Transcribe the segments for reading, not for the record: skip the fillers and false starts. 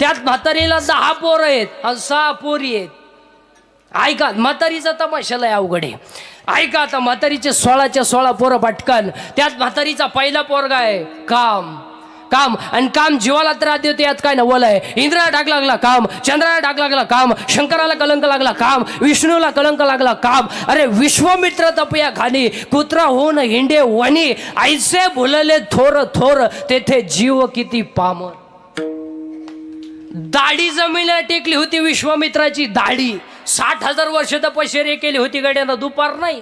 त्यात म्हातारीला 10 पोरं आहेत आणि 6 पोरी आहेत. ऐका, म्हातारीचा तमाशाला अवघड आहे. ऐका आता, म्हातारीचे 16च्या 16 पोरं पटकन. त्यात म्हातारीचा पहिला पोरगा आहे काम. काम आणि काम जीवाला त्रास देते, यात काय नवल आहे. इंद्राला डाग लागला काम, चंद्राला डाग लागला काम, शंकराला कलंक लागला काम, विष्णूला कलंक लागला काम. अरे विश्वामित्र तपया खाली, कुत्रा होऊन हिंडे वनी, ऐसे भुलले थोर थोर, तेथे जीव किती पामर. दाढी जमिनीला टेकली होती विश्वामित्राची दाढी. 60,000 वर्ष तपश्चर्या केली होती गड्यानं, दुपार नाही.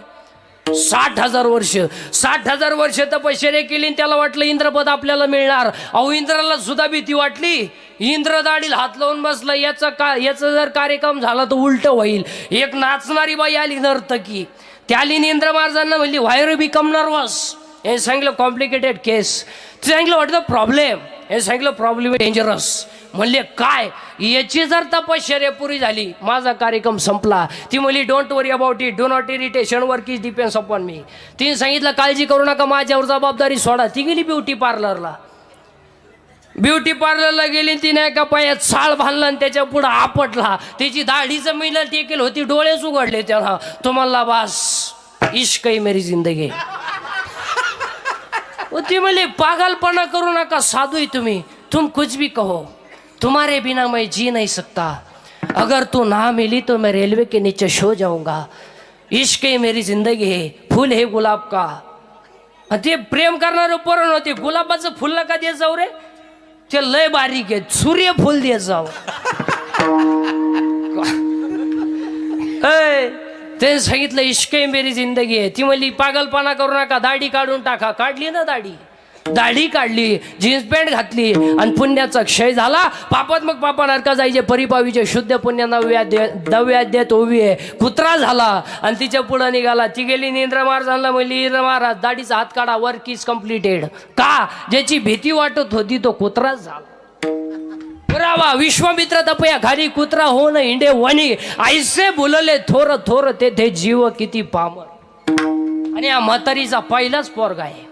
60,000 वर्ष, 60,000 वर्ष तपश्चर्या केली. त्याला वाटलं इंद्रपद आपल्याला मिळणार. अहो इंद्राला सुद्धा भीती वाटली. इंद्र दाढीला हात लावून बसला, याचा जर कार्यक्रम झाला तर उलट होईल. एक नाचणारी बाई आली नर्तकी, त्याली इंद्र महाराजांना म्हणली व्हाय यू बिकम नर्वस. हे सांगितलं कॉम्प्लिकेटेड केस. सांगितलं व्हॉट द प्रॉब्लेम. हे सांगितलं प्रॉब्लेम डेंजरस. म्हणले काय, याची जर तपश्चर्या पुरी झाली माझा कार्यक्रम संपला. ती म्हणली don't worry about it, do not irritation, work is depends upon मी. तिने सांगितलं काळजी करू नका, माझ्यावर जबाबदारी सोडा. ती गेली ब्युटी पार्लरला. ब्युटी पार्लरला गेली, तिने एका पायात साळ बांधला आणि त्याच्या पुढे आपटला. त्याची दाढीचं मिळलं टेकेल होती, डोळेच उघडले त्याला. तुम्हाला बास इश्क है मेरी जिंदगी. ती म्हणली पागलपणा करू नका, साधू आहे तुम्ही, तुम कुछ भी कहो, तुम्हारे बिना मैं जी नहीं सकता. अगर तू ना मिली तो मैं रेलवे के नीचे सो जाऊंगा. इश्क है मेरी जिंदगी है, फूल है गुलाब का. ते प्रेम करणारे पोरण होते. गुलाबाचं फुल नका देत जाऊ रे, ते लय बारीक आहे, सूर्यफूल देत जाऊ. ते सांगितलं इश्क है मेरी जिंदगी आहे. ती म्हणली पागलपणा करू नका, दाढी काढून टाका. काढली ना दाढी काढली, जीन्स पॅन्ट घातली आणि पुण्याचा क्षय झाला. पापात्मक पापा नरका जायचे, परिपावीचे शुद्ध पुण्य नव्याद्यात उभी आहे. कुत्रा झाला आणि तिच्या पुढं निघाला. ती गेली इंद्र महाराजांना म्हणली इंद्र महाराज दाढीचा हात काढा, वर्क इज कम्प्लिटेड. का, ज्याची भीती वाटत होती तो कुत्राच झाला. पुरावा विश्वामित्र तपया खाली, कुत्रा होऊन हिंडे वनी, ऐसे बोलले थोर थोर, तेथे जीव किती पामर. आणि या म्हातारीचा पहिलाच पोरगा आहे.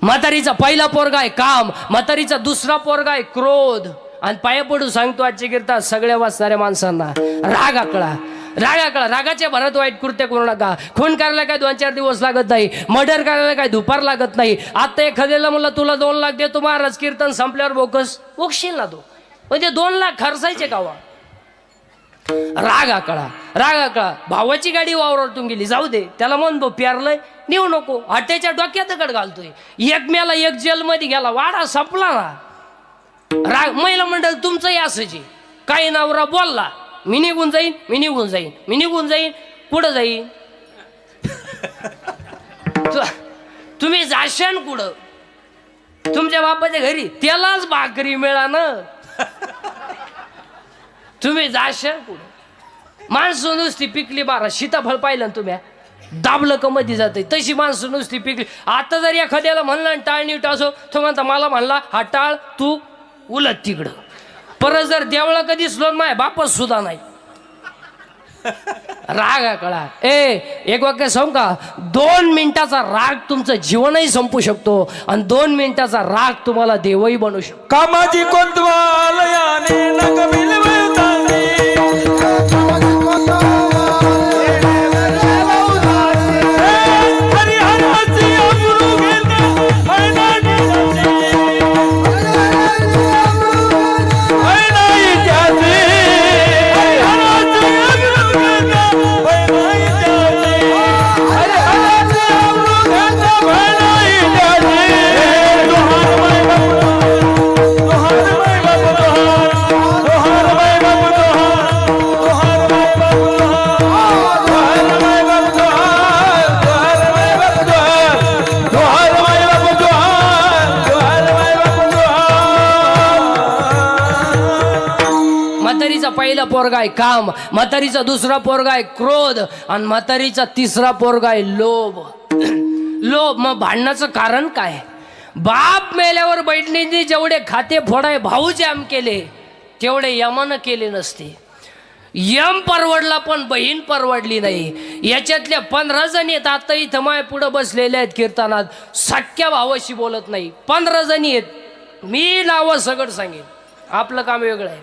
म्हातारीचा पहिला पोरगा आहे काम, म्हातारीचा दुसरा पोरगा आहे क्रोध. आणि पाया पडू सांगतो आजची कीर्ता सगळ्या वाचणाऱ्या माणसांना, राग आकळा. रागाच्या भरात वाईट कृत्य करू नका. खून करायला काय 2-4 दिवस लागत नाही, मर्डर करायला काय दुपार लागत नाही. आता एखाद्याला म्हणलं तुला 2 लाख देतो महाराज, कीर्तन संपल्यावर बोकशील ना तो, म्हणजे 2 लाख खर्चायचे कावा. राग आकळा. भावाची गाडी वावरातून गेली, जाऊ दे, त्याला म्हण प्यारलंय नेऊ नको, हट्ट्याच्या डोक्यात दगड घालतोय. एक मेला एक जेलमध्ये गेला, वाडा संपला ना. राग. महिला मंडळ तुमचंही असंच आहे. काही नवरा बोलला मी निघून जाईन, कुठं जाईन तुम्ही जाशान कुठं, तुमच्या बापाच्या घरी त्यालाच भाकरी मिळा ना. तुम्ही जाशान कुठं. माणसं नुसती पिकली बारा, सीताफळ पाहिलं ना तुम्ही, दाबलं का मध्ये जाते, तशी माणसं नुसती पिकली. आता जर एखाद्याला म्हणलं टाळ नीट असो, तो म्हणता मला म्हणला हा टाळ तू उलट तिकडं. परत जर देवळा कधी दिसलो माझ्या बापच सुद्धा नाही. राग आकळा. एक वाक्य सांगू का, 2 मिनिटाचा राग तुमचं जीवनही संपू शकतो आणि 2 मिनिटाचा राग तुम्हाला देवही बनवू शकतो. कामाची कोतवालयाने नगमिल वैताने, हरिहराची अब्रू घेते मैनाटी जाते, हरिहराची अब्रू घेते मैनाटी म्हातारीचा पहिला पोरगा आहे काम, म्हातारीचा दुसरा पोरगा आहे क्रोध आणि म्हातारीचा तिसरा पोरगा आहे लोभ. मग भांडणाचं कारण काय? बाप मेल्यावर बहिणींनी जेवढे खाते फोडाय भाऊ जाम केले तेवढे यमानं केले नसते. यम परवडला पण बहीण परवडली नाही. याच्यातल्या 15 जण आहेत आता इथं माय पुढं बसलेले आहेत कीर्तनात, सख्या भावाशी बोलत नाही. 15 जणी आहेत, मी नावं सगळं सांगेन. आपलं काम वेगळं आहे.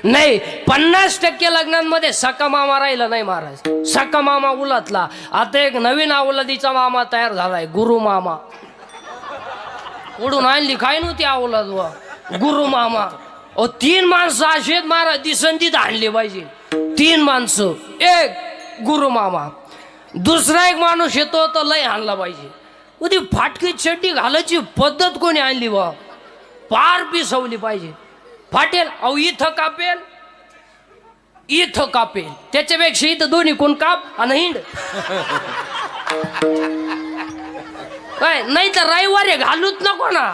नाही 50% लग्नांमध्ये सका मामा राहिला नाही महाराज. सका मामा उलटला. आता एक नवीन अवलादीचा मामा तयार झालाय, गुरु मामा. कुठून आणली काय नव्हती अवलाद वा, गुरु मामा. 3 माणसं असेच महाराज दिसंतीत आणली पाहिजे. 3 माणसं, एक गुरु मामा, दुसरा एक माणूस येतो तर लय आणला पाहिजे. ती फाटकी चड्डी घालायची पद्धत कोणी आणली बा, पार पिसवली पाहिजे. फाटेल अहो इथं कापेल, इथं कापेल, त्याच्यापेक्षा इथं दोन्ही कोण काप आणि हिंड काय. नाही तर रविवारी घालूच नको ना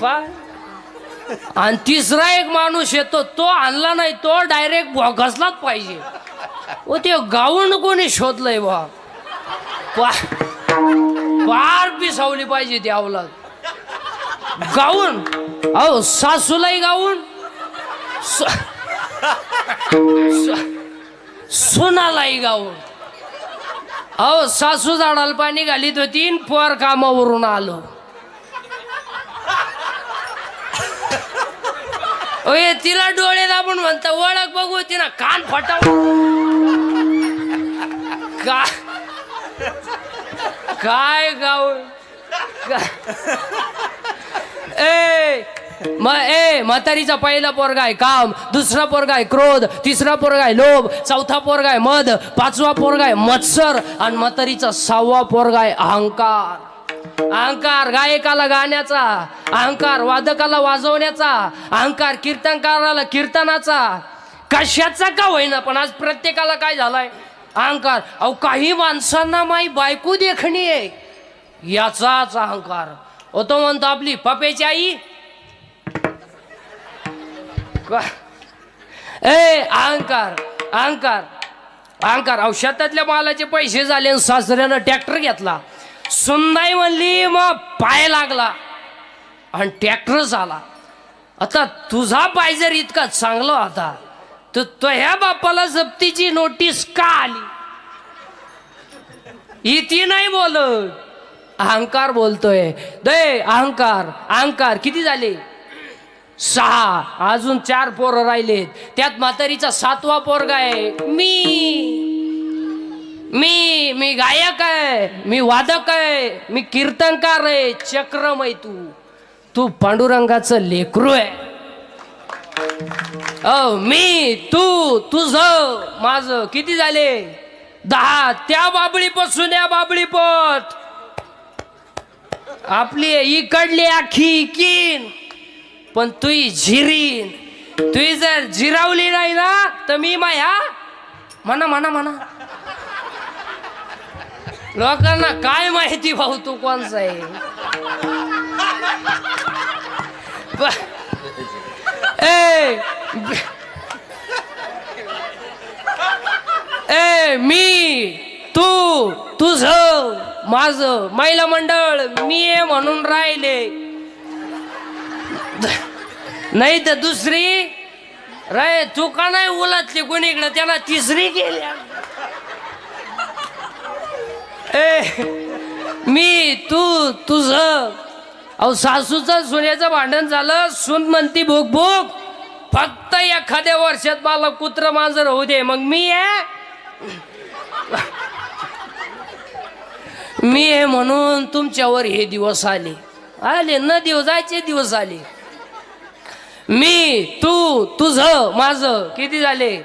काय. आणि तिसरा एक माणूस येतो, तो आणला नाही तो डायरेक्ट घसलाच पाहिजे. ओ ते गाऊन कोणी शोधलंय बा, पार पिसावली पाहिजे ती अवलाद. गाऊन अहो सासूलाही गाऊन, सुनालाही गाऊन. अहो सासू झाडाला पाणी घालीत होती, पोर कामावरून आलो. ओय तिला डोळे दाबून म्हणता ओळख बघू, तिला कान फटाव काय गाऊन. म्हातारीचा पहिला पोरगा आहे काम, दुसरा पोरगा आहे क्रोध, तिसरा पोरगा आहे लोभ, चौथा पोरगा आहे मद, 5वा पोरगा आहे मत्सर, आणि म्हातारीचा 6वा पोरगा आहे अहंकार. अहंकार गायकाला गाण्याचा, अहंकार वादकाला वाजवण्याचा, अहंकार कीर्तनकाराला कीर्तनाचा. कशाचा का होईना पण आज प्रत्येकाला काय झालाय अहंकार. अहो काही माणसांना माई बायको देखणी आहे याचाच अहंकार. तो म्हणतो आपली पप्याची आई. अहंकार अहंकार अहंकार. अहो शेतातल्या मालाचे पैसे झाले आणि सासऱ्यानं ट्रॅक्टर घेतला. सुनबाई म्हणली मग पाय लागला आणि ट्रॅक्टर झाला. आता तुझा पाय जर इतका चांगला होता तर तो ह्या बापाला जप्तीची नोटीस का आली. इथे नाही बोलत, अहंकार बोलतोय. दे अहंकार अहंकार. किती झाले 6, अजून 4 पोरं राहिलेत. त्यात म्हातारीचा 7वा पोरगा आहे मी. मी मी गायक आहे, मी वादक आहे, मी कीर्तनकार आहे, चक्रमय. तू पांडुरंगाचं लेकरू आहे. मी तू तुझं माझं. किती झाले 10. त्या बाबळीपासून या बाबळीपत आपली इकडली आखी कीन, पण तुही झिरीन. तुही जर झिरावली नाही ना तर मी माया म्हणा म्हणा म्हणा. लोकांना काय माहिती भाऊ तू कोणचा आहे. मी तू तुझं माझं. महिला मंडळ मी आहे म्हणून राहिले, नाही तर दुसरी रे. तू का नाही उलटली कोणीकडे, त्याला तिसरी केल्या. मी तू तुझं. अहो सासूचं सुनेचं भांडण झालं. सून म्हणती भूक भूक, फक्त एखाद्या वर्षात मला कुत्र मांजर होऊ दे मग मी आहे. मी आहे म्हणून तुमच्यावर हे दिवस आले न दिवसाचे दिवस आले. मी तू तुझं माझं. किती झाले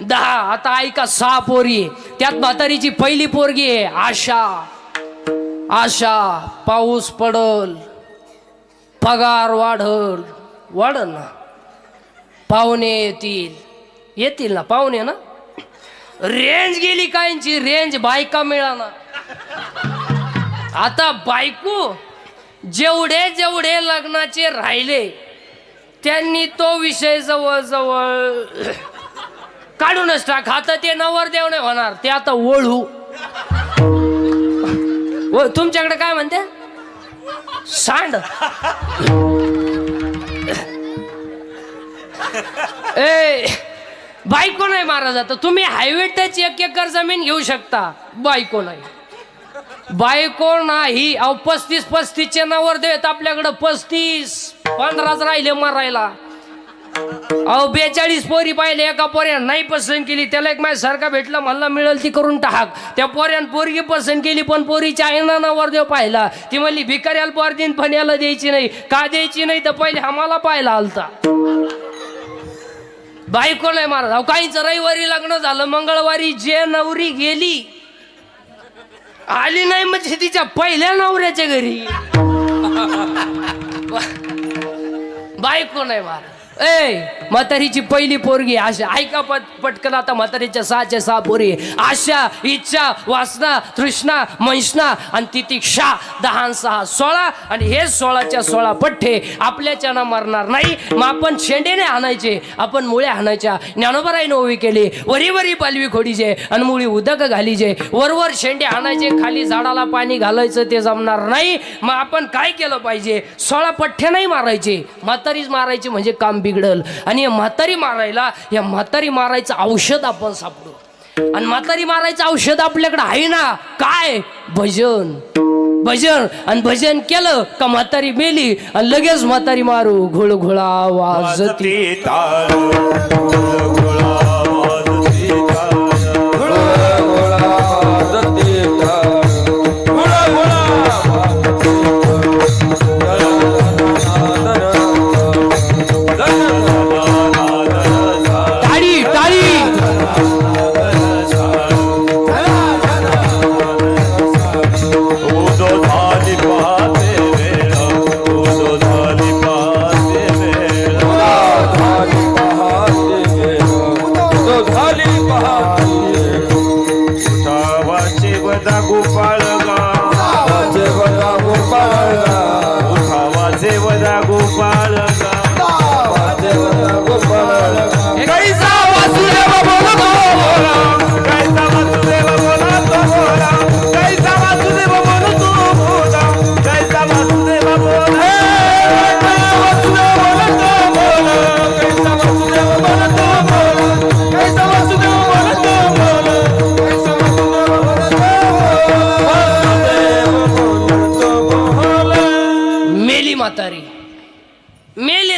10. आता ऐका 6 पोरी. त्यात म्हातारीची पहिली पोरगी आहे आशा. आशा पाऊस पडल, पगार वाढल ना, पाहुणे येतील ना पाहुणे ना. रेंज गेली कायची, रेंज बायका मिळाना. आता बायको जेवढे लग्नाचे राहिले त्यांनी तो विषय जवळ काढूनच टाक. आता ते नवरदेव नाही होणार, ते आता वळू. तुमच्याकडे काय म्हणते सांड. बायको नाही मारा जात. तुम्ही हायवे टच 1 एकर जमीन घेऊ शकता, बायको नाही. बायको नाही. अहो 35-35चे नवर देत आपल्याकडं 35-15 राहिले मारायला. अहो 42 पोरी पाहिले, एका पोऱ्यान नाही पसंत केली, त्याला एक माझ्या सारखा भेटला, म्हणला मिळेल ती करून टाक. त्या पोऱ्यान पोरगी पसंत केली, पण पोरीच्या आईनं नवर देव पाहिला. ती म्हणली भिकाऱ्याला पोर दिन पण याला द्यायची नाही. का द्यायची नाही तर पहिले आम्हाला पाहिला आलता. बायको नाही मारत. अहो काहीच रविवारी लग्न झालं, मंगळवारी जे नवरी गेली आली नाही म्हणजे तिच्या पहिल्या नवऱ्याच्या घरी बायको नाही मारत. म्हातारीची पहिली पोरगी आशा. ऐका पटकन आता म्हातारीच्या 6 पोरी. आशा, इच्छा, वासना, तृष्णा, मंशना आणि तितिक्षा. 10 आणि 6 16. आणि हे 16च्या 16 पठ्ठे आपल्याच्यानं मरणार नाही. मग आपण शेंडेने हाणायचे, आपण मुळे हाणायच्या. ज्ञानोबाराईने ओवी केली, वरी वरी पालवी खोडीचे आणि मुळी उदक घालीचे. वरवर शेंडे हाणायचे, खाली झाडाला पाणी घालायचं, ते जमणार नाही. मग आपण काय केलं पाहिजे? 16 पठ्ठे नाही मारायचे, म्हातारीच मारायची, म्हणजे काम बिघडल. आणि या म्हातारी मारायला, या म्हातारी मारायचं औषध आपण सापडू. आणि म्हातारी मारायचं औषध आपल्याकडे आहे ना. काय? भजन. भजन. आणि भजन केलं का म्हातारी मेली आणि लगेच म्हातारी मारू. घुळघुळा वाजती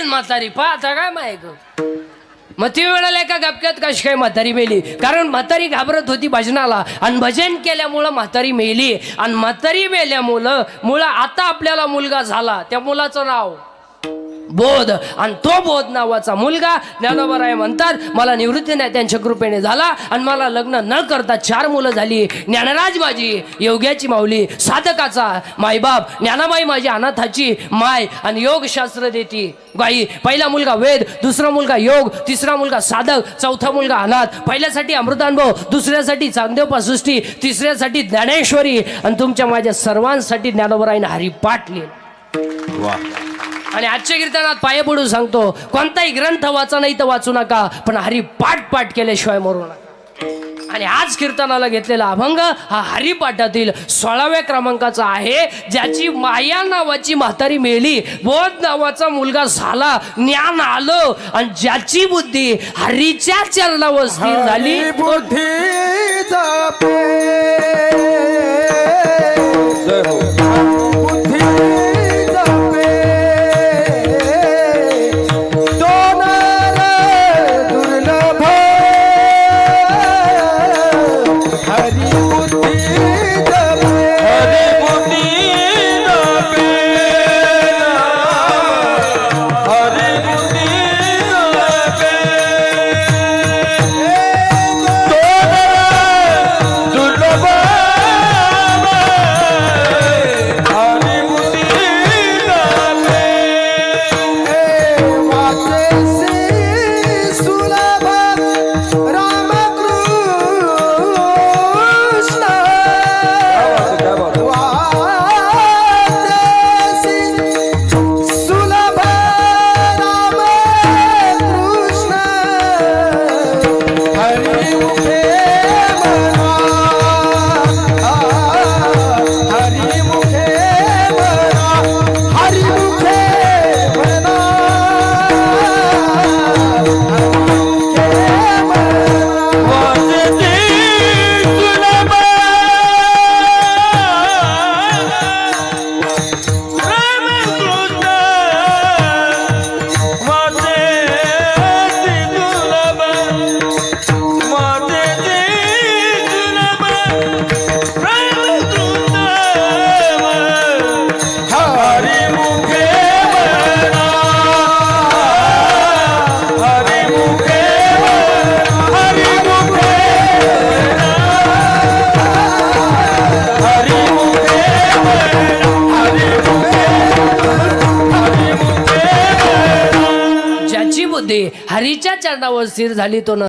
म्हातारी पाहता काय माहिती. मग ती वेळेला एका गपक्यात कशी काय म्हातारी मेली? कारण म्हातारी घाबरत होती भजनाला, आणि भजन केल्यामुळं म्हातारी मेली. आणि म्हातारी मेल्यामुळं आता आपल्याला मुलगा झाला. त्या मुलाचं नाव बोध. आणि तो बोध नावाचा मुलगा ज्ञानोबाराय म्हणतात, मला निवृत्ती नाही त्यांच्या कृपेने झाला. आणि मला लग्न न करता 4 मुलं झाली. ज्ञानराज माझी योग्याची माऊली, साधकाचा मायबाप, ज्ञानाबाई माझी अनाथाची माय, आणि योगशास्त्र देती बाई. पहिला मुलगा वेद, दुसरा मुलगा योग, तिसरा मुलगा साधक, चौथा मुलगा अनाथ. पहिल्यासाठी अमृतानुभव, दुसऱ्यासाठी चांगदेव पासुष्टी, तिसऱ्यासाठी ज्ञानेश्वरी, आणि तुमच्या माझ्या सर्वांसाठी ज्ञानोबारायने हरिपाठ लिहिला. वा. आणि आजच्या कीर्तनात पाय पडून सांगतो, कोणताही ग्रंथ वाचा नाही तर वाचू नका, पण हरिपाठ केल्याशिवाय मरू नका. आणि आज कीर्तनाला घेतलेला अभंग हा हरिपाठातील 16व्या क्रमांकाचा आहे. ज्याची माया नावाची म्हातारी मेली, बोध नावाचा मुलगा झाला, ज्ञान आलं, आणि ज्याची बुद्धी हरीच्या चरणावर स्थिर झाली. हरी हरीच्या चरणावर स्थिर झाली तो न